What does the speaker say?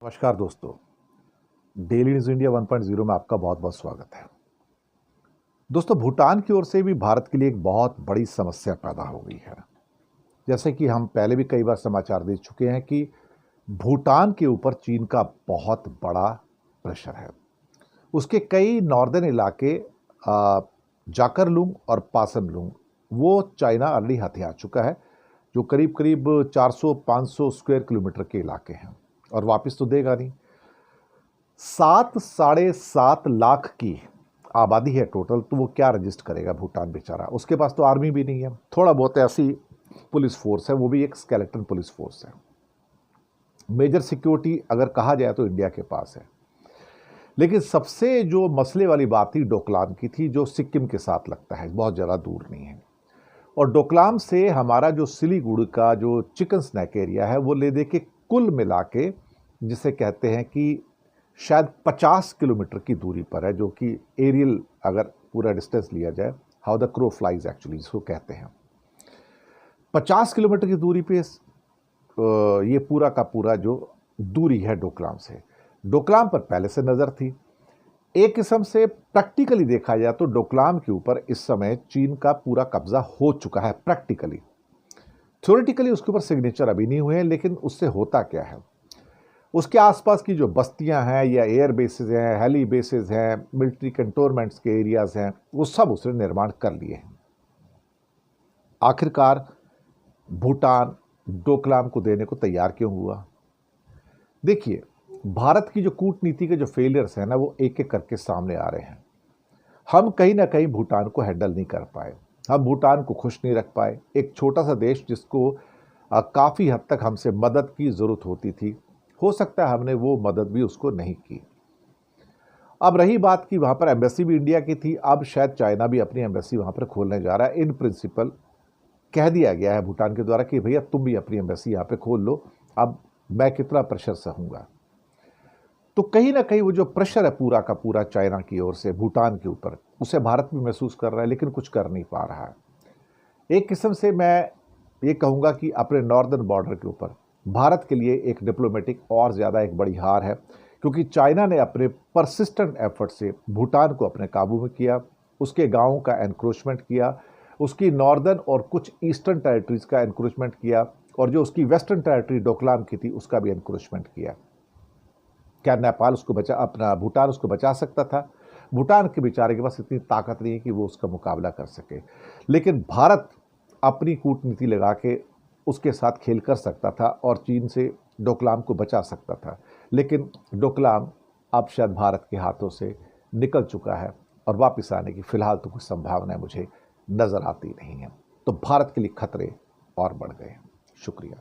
नमस्कार दोस्तों। Daily news India 1.0 में आपका बहुत बहुत स्वागत है। दोस्तों, भूटान की ओर से भी भारत के लिए एक बहुत बड़ी समस्या पैदा हो गई है। जैसे कि हम पहले भी कई बार समाचार दे चुके हैं कि भूटान के ऊपर चीन का बहुत बड़ा प्रेशर है। उसके कई नॉर्दर्न इलाके जाकरलुंग और पासमलुंग वो चाइना ऑलरेडी हथिया चुका है, जो करीब करीब 400-500 स्क्वायर किलोमीटर के इलाके हैं और वापस तो देगा नहीं। 7-7.5 लाख की आबादी है टोटल, तो वो क्या रजिस्ट करेगा भूटान बेचारा। उसके पास तो आर्मी भी नहीं है, थोड़ा बहुत ऐसी पुलिस फोर्स है, वो भी एक स्केलेटन पुलिस फोर्स है। मेजर सिक्योरिटी अगर कहा जाए तो इंडिया के पास है। लेकिन सबसे जो मसले वाली बात थी डोकलाम की थी, जो सिक्किम के साथ लगता है, बहुत ज़्यादा दूर नहीं है। और डोकलाम से हमारा जो सिलीगुड़ी का जो चिकन स्नैक एरिया है, वो ले दे के कुल मिला के जिसे कहते हैं कि शायद 50 किलोमीटर की दूरी पर है, जो कि एरियल अगर पूरा डिस्टेंस लिया जाए, how the crow flies actually जिसको कहते हैं, 50 किलोमीटर की दूरी पे ये पूरा का पूरा जो दूरी है डोकलाम से। डोकलाम पर पहले से नज़र थी। एक किस्म से प्रैक्टिकली देखा जाए तो डोकलाम के ऊपर इस समय चीन का पूरा कब्जा हो चुका है प्रैक्टिकली। थ्योरेटिकली उसके ऊपर सिग्नेचर अभी नहीं हुए हैं, लेकिन उससे होता क्या है, उसके आसपास की जो बस्तियां हैं या एयर बेसिस हैं, हेली बेसिस हैं, मिलिट्री कंटोनमेंट्स के एरियाज हैं, वो सब उसने निर्माण कर लिए हैं। आखिरकार भूटान डोकलाम को देने को तैयार क्यों हुआ? देखिए, भारत की जो कूटनीति के जो फेलियर्स हैं ना, वो एक एक करके सामने आ रहे हैं। हम कहीं ना कहीं भूटान को हैंडल नहीं कर पाए, हम भूटान को खुश नहीं रख पाए। एक छोटा सा देश जिसको काफ़ी हद तक हमसे मदद की ज़रूरत होती थी, हो सकता है हमने वो मदद भी उसको नहीं की। अब रही बात कि वहाँ पर एम्बेसी भी इंडिया की थी, अब शायद चाइना भी अपनी एम्बेसी वहाँ पर खोलने जा रहा है। इन प्रिंसिपल कह दिया गया है भूटान के द्वारा कि भैया तुम भी अपनी एम्बेसी यहाँ पे खोल लो, अब मैं कितना प्रेशर सहूँगा। तो कहीं ना कहीं वो जो प्रेशर है पूरा का पूरा चाइना की ओर से भूटान के ऊपर, उसे भारत भी महसूस कर रहा है, लेकिन कुछ कर नहीं पा रहा है। एक किस्म से मैं ये कहूँगा कि अपने नॉर्दर्न बॉर्डर के ऊपर भारत के लिए एक डिप्लोमेटिक और ज़्यादा एक बड़ी हार है, क्योंकि चाइना ने अपने परसिस्टेंट एफर्ट से भूटान को अपने काबू में किया, उसके गांवों का एनक्रोचमेंट किया, उसकी नॉर्दर्न और कुछ ईस्टर्न टेरिटरीज का एनक्रोचमेंट किया, और जो उसकी वेस्टर्न टेरिटरी डोकलाम की थी उसका भी एनक्रोचमेंट किया। क्या नेपाल उसको अपना भूटान उसको बचा सकता था? भूटान के बेचारे के पास इतनी ताकत नहीं है कि वो उसका मुकाबला कर सके। लेकिन भारत अपनी कूटनीति लगा के उसके साथ खेल कर सकता था और चीन से डोकलाम को बचा सकता था। लेकिन डोकलाम अब शायद भारत के हाथों से निकल चुका है और वापस आने की फिलहाल तो कुछ संभावनाएं मुझे नजर आती नहीं है। तो भारत के लिए खतरे और बढ़ गए हैं। शुक्रिया।